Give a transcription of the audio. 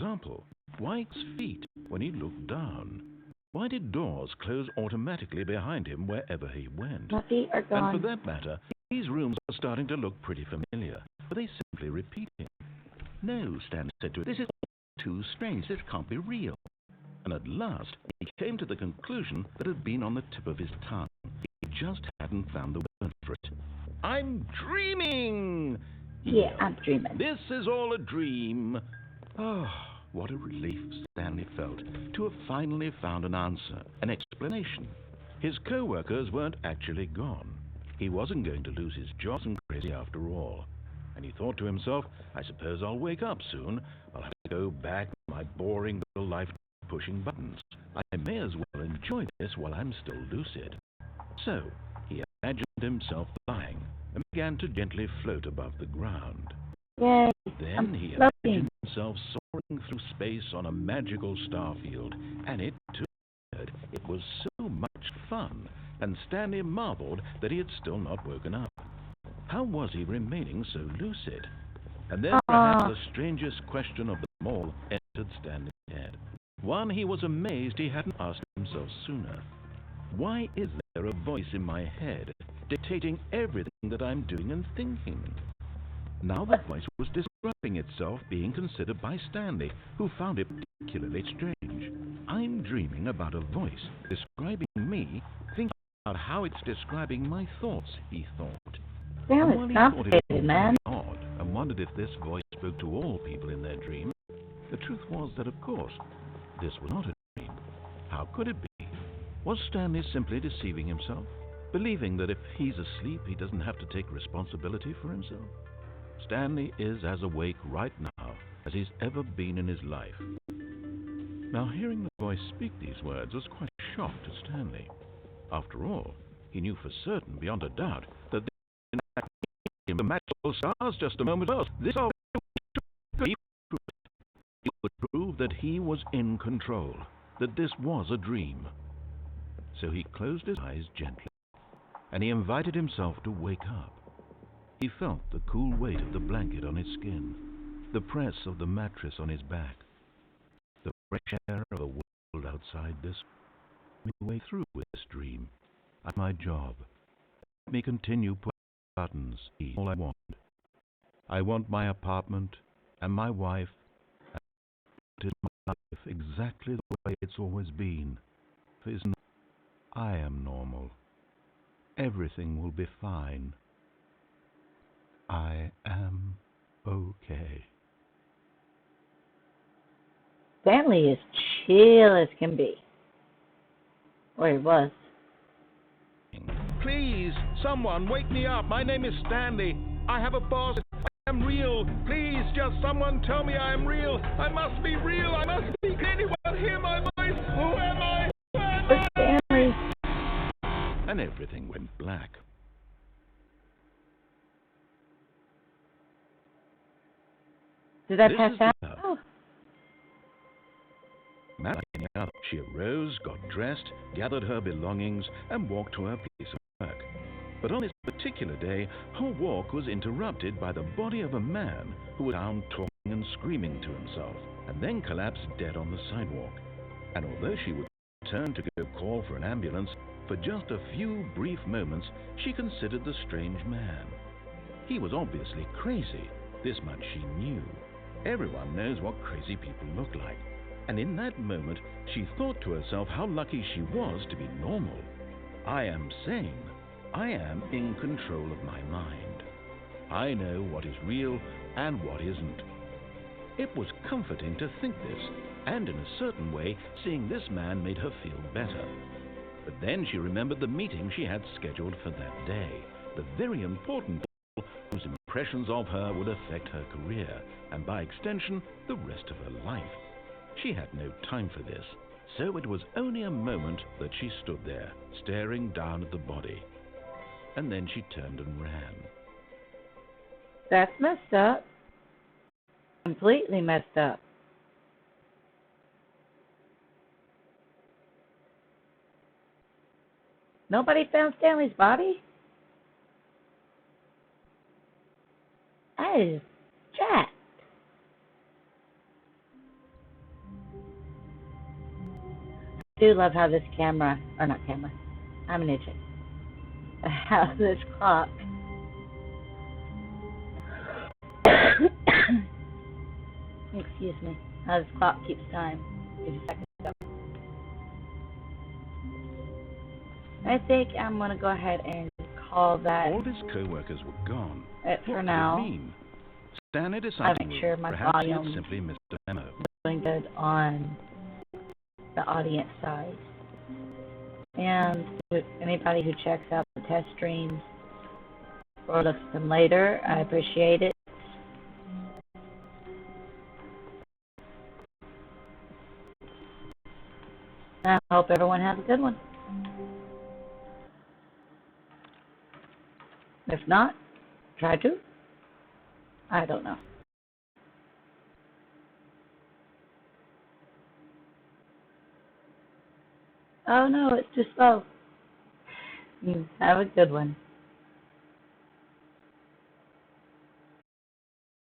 example, why his feet when he looked down? Why did doors close automatically behind him wherever he went? My feet are And for gone. that matter, these rooms are starting to look pretty familiar. Were they simply repeating? No, Stanley said to it, this is too strange. This can't be real. And at last, he came to the conclusion that had been on the tip of his tongue. He just hadn't found the word for it. I'm dreaming! He Yeah, yelled. I'm dreaming. This is all a dream. Oh, what a relief Stanley felt to have finally found an answer, an explanation. His co-workers weren't actually gone. He wasn't going to lose his job and crazy after all. And he thought to himself, I suppose I'll wake up soon. I'll have to go back to my boring little life pushing buttons. I may as well enjoy this while I'm still lucid. So, he imagined himself lying and began to gently float above the ground. Yay. Then he floating. imagined himself soaring through space on a magical starfield, and it too it was so much fun, and Stanley marveled that he had still not woken up. How was he remaining so lucid? And then perhaps the strangest question of them all entered Stanley's head. One he was amazed he hadn't asked himself sooner. Why is there a voice in my head dictating everything that I'm doing and thinking? Now the voice was describing itself, being considered by Stanley, who found it particularly strange. I'm dreaming about a voice describing me, thinking about how it's describing my thoughts, he thought. Damn, And while it's he thought it complicated, man. was odd and wondered if this voice spoke to all people in their dreams, the truth was that, of course, this was not a dream. How could it be? Was Stanley simply deceiving himself, believing that if he's asleep, he doesn't have to take responsibility for himself? Stanley is as awake right now as he's ever been in his life. Now, hearing the voice speak these words was quite a shock to Stanley. After all, he knew for certain, beyond a doubt, that in fact the magical stars just a moment ago. This would prove that he was in control, that this was a dream. So he closed his eyes gently, and he invited himself to wake up. He felt the cool weight of the blanket on his skin, the press of the mattress on his back, the fresh air of the world outside this. Let me way through with this dream. At my job. Let me continue pushing buttons. All I want. I want my apartment and my wife. And it is my life exactly the way it's always been. I am normal. Everything will be fine. I am okay. Stanley is chill as can be. Or he was. Please, someone, wake me up. My name is Stanley. I have a boss. I am real. Please, just someone tell me I am real. I must be real. I must be. Can anyone hear my voice? Who am I? Who am I? Stanley. And everything went black. Did I pass out? Oh. She arose, got dressed, gathered her belongings, and walked to her place of work. But on this particular day, her walk was interrupted by the body of a man who was found talking and screaming to himself, and then collapsed dead on the sidewalk. And although she would turn to go call for an ambulance, for just a few brief moments, she considered the strange man. He was obviously crazy. This much she knew. Everyone knows what crazy people look like. And in that moment, she thought to herself how lucky she was to be normal. I am sane. I am in control of my mind. I know what is real and what isn't. It was comforting to think this, and in a certain way, seeing this man made her feel better. But then she remembered the meeting she had scheduled for that day, the very important people whose impressions of her would affect her career, and by extension, the rest of her life. She had no time for this, so it was only a moment that she stood there, staring down at the body. And then she turned and ran. That's messed up. Completely messed up. Nobody found Stanley's body? That is jacked. do love how this camera, or not camera, I'm an idiot. How this clock excuse me, how this clock keeps time. Give you a second. I think I'm going to go ahead and call that All his co-workers were gone. it for What now. could it mean? Stanley I decided make sure my perhaps he volume had simply missed a memo. is doing good on the audience side. And to anybody who checks out the test streams or looks at them later, I appreciate it. I hope everyone has a good one. If not, try to. I don't know. Oh no, it's too slow. Have a good one.